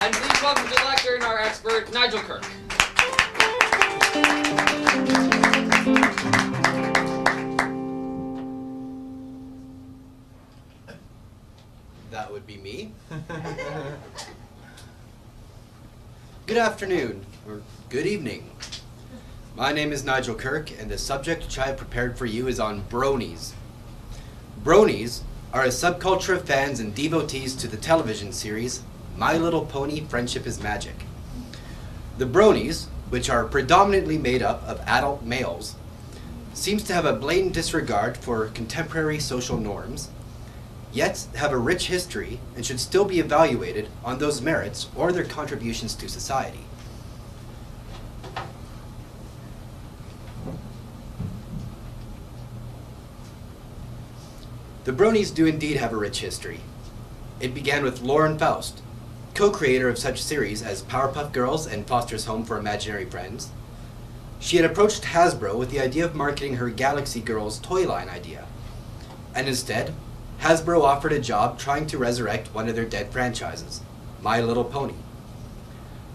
And please welcome to the lecture and our expert, Nigel Kirk. That would be me. Good afternoon, or good evening. My name is Nigel Kirk, and the subject which I have prepared for you is on Bronies. Bronies are a subculture of fans and devotees to the television series My Little Pony: Friendship is Magic. The Bronies, which are predominantly made up of adult males, seems to have a blatant disregard for contemporary social norms, yet have a rich history and should still be evaluated on those merits or their contributions to society. The Bronies do indeed have a rich history. It began with Lauren Faust, co-creator of such series as Powerpuff Girls and Foster's Home for Imaginary Friends. She had approached Hasbro with the idea of marketing her Galaxy Girls toy line idea, and instead, Hasbro offered a job trying to resurrect one of their dead franchises, My Little Pony.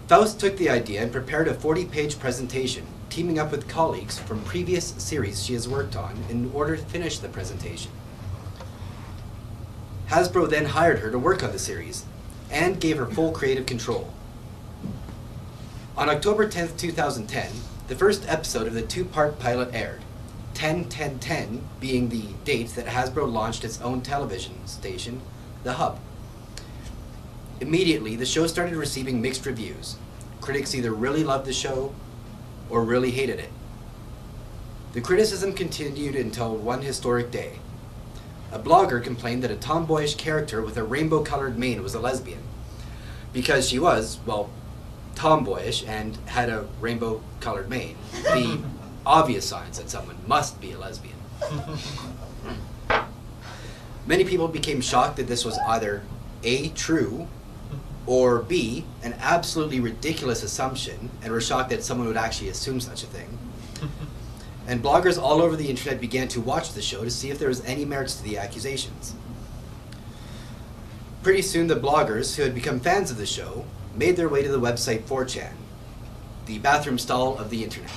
Faust took the idea and prepared a 40-page presentation, teaming up with colleagues from previous series she has worked on in order to finish the presentation. Hasbro then hired her to work on the series, and gave her full creative control. On October 10th, 2010, the first episode of the two-part pilot aired, 10-10-10 being the date that Hasbro launched its own television station, The Hub. Immediately, the show started receiving mixed reviews. Critics either really loved the show or really hated it. The criticism continued until one historic day. A blogger complained that a tomboyish character with a rainbow-colored mane was a lesbian, because she was, well, tomboyish and had a rainbow-colored mane. The obvious signs that someone must be a lesbian. Many people became shocked that this was either A, true, or B, an absolutely ridiculous assumption, and were shocked that someone would actually assume such a thing. And bloggers all over the internet began to watch the show to see if there was any merits to the accusations. Pretty soon the bloggers, who had become fans of the show, made their way to the website 4chan, the bathroom stall of the internet.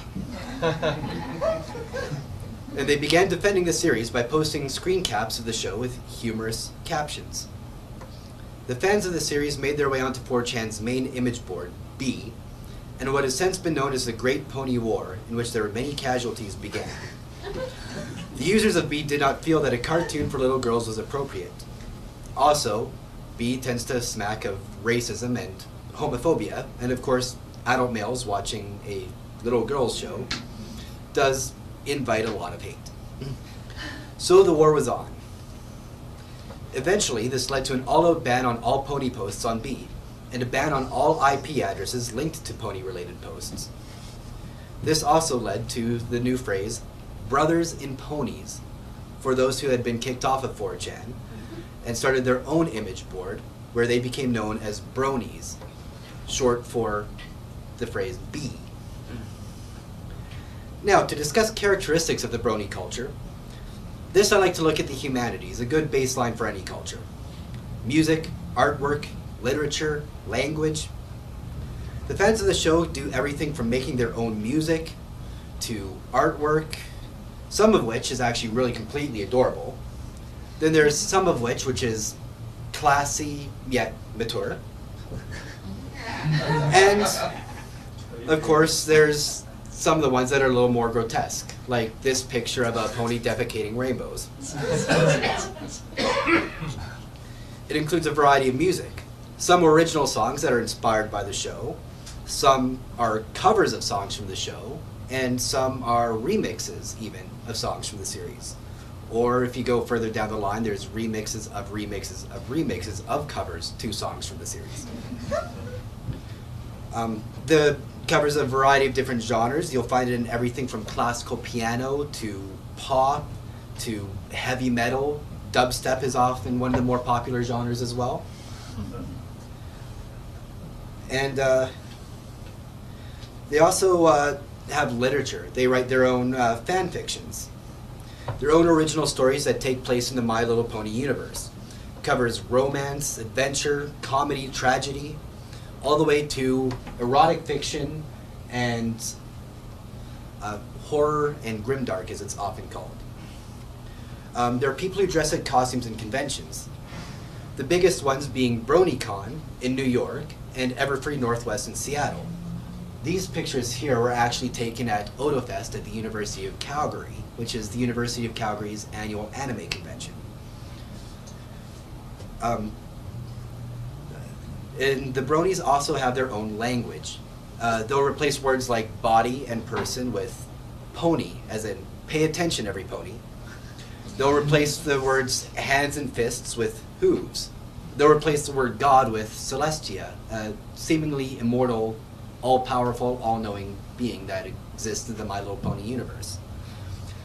And they began defending the series by posting screen caps of the show with humorous captions. The fans of the series made their way onto 4chan's main image board, B, and what has since been known as the Great Pony War, in which there were many casualties began. The users of B did not feel that a cartoon for little girls was appropriate. Also, B tends to smack of racism and homophobia, and of course, adult males watching a little girls show does invite a lot of hate. So the war was on. Eventually, this led to an all-out ban on all pony posts on B, and a ban on all IP addresses linked to pony-related posts. This also led to the new phrase, brothers in ponies, for those who had been kicked off of 4chan, and started their own image board, where they became known as Bronies, short for the phrase B. Now, to discuss characteristics of the Brony culture, I like to look at the humanities, a good baseline for any culture. Music, artwork, literature, language. The fans of the show do everything from making their own music to artwork, some of which is actually really completely adorable. Then there's some of which is classy yet mature. And of course there's some of the ones that are a little more grotesque, like this picture of a pony defecating rainbows. It includes a variety of music. Some original songs that are inspired by the show, some are covers of songs from the show, and some are remixes, even, of songs from the series. Or if you go further down the line, there's remixes of remixes of remixes of covers to songs from the series. The covers a variety of different genres. You'll find it in everything from classical piano to pop to heavy metal. Dubstep is often one of the more popular genres as well. And they also have literature. They write their own fan fictions, their own original stories that take place in the My Little Pony universe. It covers romance, adventure, comedy, tragedy, all the way to erotic fiction and horror and grimdark, as it's often called. There are people who dress in costumes and conventions. The biggest ones being BronyCon in New York and Everfree Northwest in Seattle. These pictures here were actually taken at OtoFest at the University of Calgary, which is the University of Calgary's annual anime convention. And the Bronies also have their own language. They'll replace words like body and person with pony, as in pay attention every pony. They'll replace the words hands and fists with hooves. They'll replace the word God with Celestia, a seemingly immortal, all-powerful, all-knowing being that exists in the My Little Pony universe.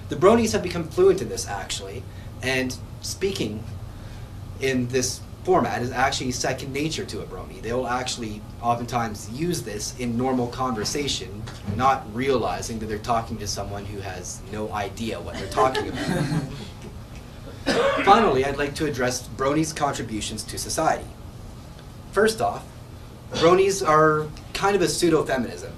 The Bronies have become fluent in this, actually, and speaking in this format is actually second nature to a Brony. They will actually oftentimes use this in normal conversation, not realizing that they're talking to someone who has no idea what they're talking about. Finally, I'd like to address Bronies' contributions to society. First off, Bronies are kind of a pseudo-feminism.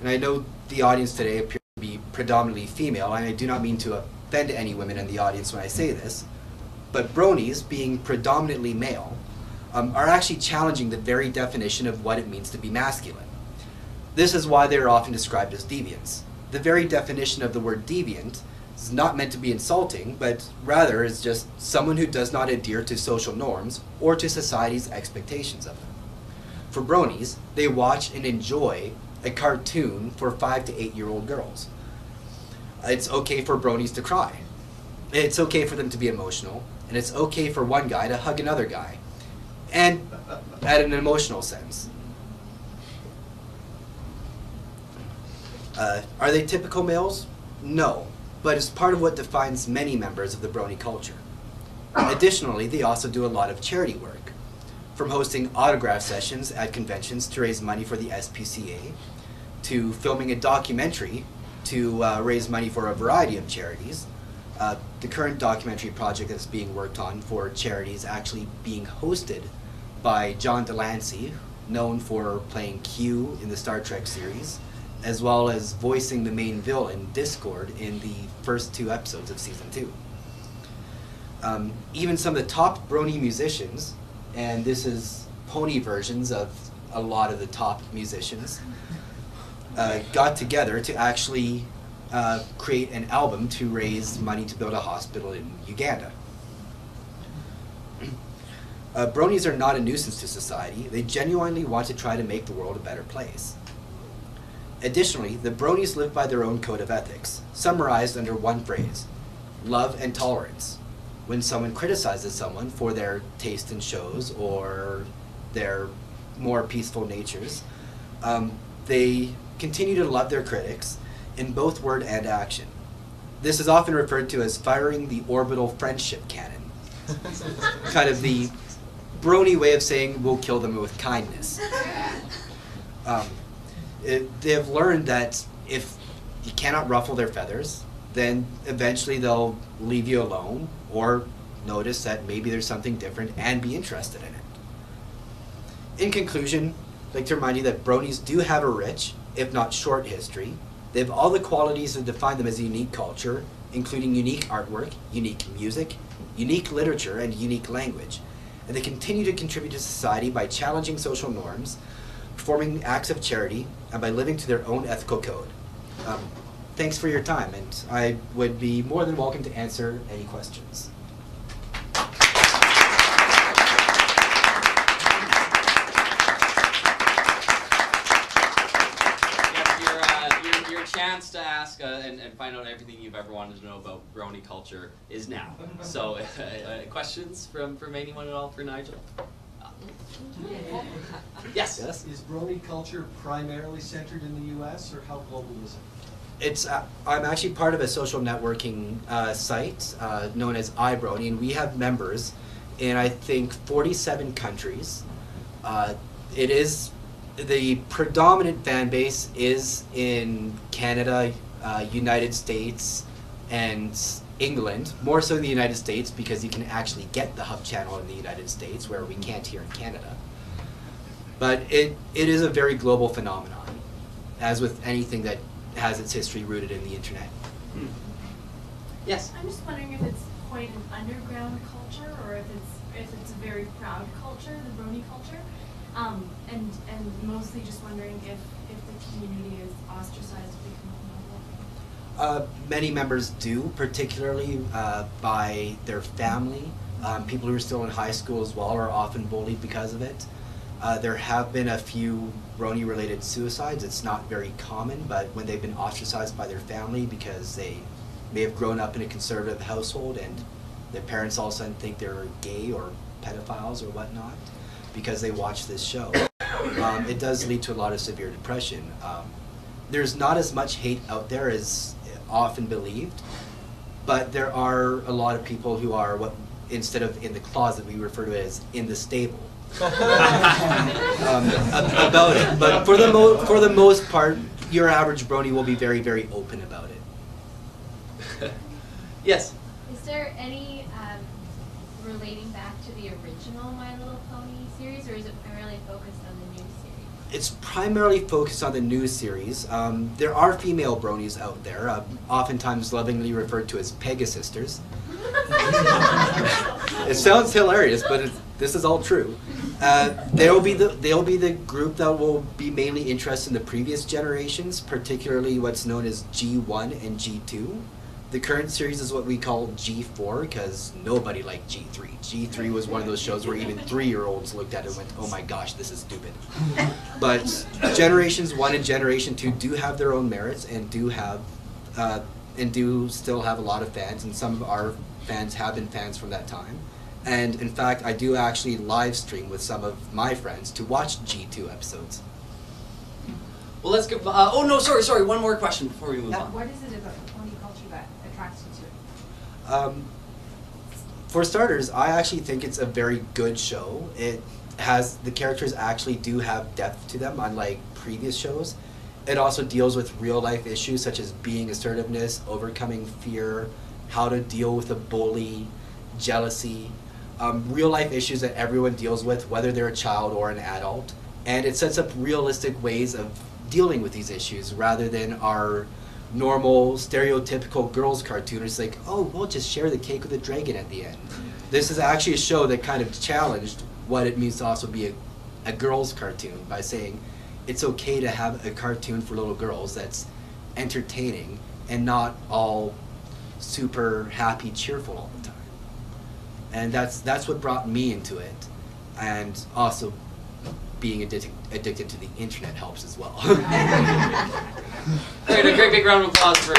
And I know the audience today appears to be predominantly female, and I do not mean to offend any women in the audience when I say this, but Bronies, being predominantly male, are actually challenging the very definition of what it means to be masculine. This is why they are often described as deviants. The very definition of the word deviant is not meant to be insulting, but rather is just someone who does not adhere to social norms or to society's expectations of them. For Bronies, they watch and enjoy a cartoon for 5 to 8-year-old girls. It's okay for Bronies to cry. It's okay for them to be emotional, and it's okay for one guy to hug another guy, and at an emotional sense. Are they typical males? No, but it's part of what defines many members of the Brony culture. Additionally, they also do a lot of charity work, from hosting autograph sessions at conventions to raise money for the SPCA, to filming a documentary to raise money for a variety of charities. The current documentary project that's being worked on for charity is actually being hosted by John Delancey, known for playing Q in the Star Trek series, as well as voicing the main villain, Discord, in the first 2 episodes of Season 2. Even some of the top Brony musicians, and this is pony versions of a lot of the top musicians, got together to actually create an album to raise money to build a hospital in Uganda. Bronies are not a nuisance to society. They genuinely want to try to make the world a better place. Additionally, the Bronies live by their own code of ethics, summarized under one phrase: love and tolerance. When someone criticizes someone for their taste in shows or their more peaceful natures, they continue to love their critics in both word and action. This is often referred to as firing the orbital friendship cannon. Kind of the Brony way of saying we'll kill them with kindness. They have learned that if you cannot ruffle their feathers, then eventually they'll leave you alone or notice that maybe there's something different and be interested in it. In conclusion, I'd like to remind you that Bronies do have a rich, if not short, history. They have all the qualities that define them as a unique culture, including unique artwork, unique music, unique literature, and unique language. And they continue to contribute to society by challenging social norms, performing acts of charity, and by living to their own ethical code. Thanks for your time, and I would be more than welcome to answer any questions. Your chance to ask and find out everything you've ever wanted to know about Brony culture is now. So, questions from anyone at all for Nigel? Yes. Is Brony culture primarily centered in the U.S. or how global is it? It's I'm actually part of a social networking site known as iBrony, and we have members in I think 47 countries. It is the predominant fan base is in Canada, United States, and England, more so in the United States because you can actually get the Hub channel in the United States where we can't here in Canada. But it is a very global phenomenon, as with anything that has its history rooted in the internet. Yes? I'm just wondering if it's quite an underground culture, or if it's a very proud culture, the Brony culture, and mostly just wondering if the community is ostracized because of Many members do, particularly by their family. People who are still in high school as well are often bullied because of it. There have been a few Brony-related suicides. It's not very common, but when they've been ostracized by their family because they may have grown up in a conservative household and their parents all of a sudden think they're gay or pedophiles or whatnot because they watch this show, it does lead to a lot of severe depression. There's not as much hate out there as often believed, but there are a lot of people who are what, instead of in the closet, we refer to it as in the stable. About it. But for the most part, your average Brony will be very, very open about it. Yes? Is there any relating back to the original My Little Pony series, or is it primarily focused on the new series? It's primarily focused on the new series. There are female Bronies out there, oftentimes lovingly referred to as Pegasisters. It sounds hilarious, but this is all true. They'll be the group that will be mainly interested in the previous generations, particularly what's known as G1 and G2. The current series is what we call G4 because nobody liked G3. G3 was one of those shows where even 3-year-olds looked at it and went, "Oh my gosh, this is stupid." But Generations 1 and Generation 2 do have their own merits and do still have a lot of fans, and some of our fans have been fans from that time. And in fact, I do actually live stream with some of my friends to watch G2 episodes. Well, let's go. Oh no, sorry. One more question before we move on. What is it about the pony culture that attracts you to it? For starters, I actually think it's a very good show. The characters actually do have depth to them, unlike previous shows. It also deals with real life issues such as being assertiveness, overcoming fear, how to deal with a bully, jealousy, real life issues that everyone deals with, whether they're a child or an adult. And it sets up realistic ways of dealing with these issues rather than our normal, stereotypical girls cartoon. It's like, oh, we'll just share the cake with a dragon at the end. This is actually a show that kind of challenged what it means to also be a girls cartoon by saying it's okay to have a cartoon for little girls that's entertaining and not all super happy, cheerful all the time. And that's what brought me into it. And also being addicted to the internet helps as well. Great, a great big round of applause for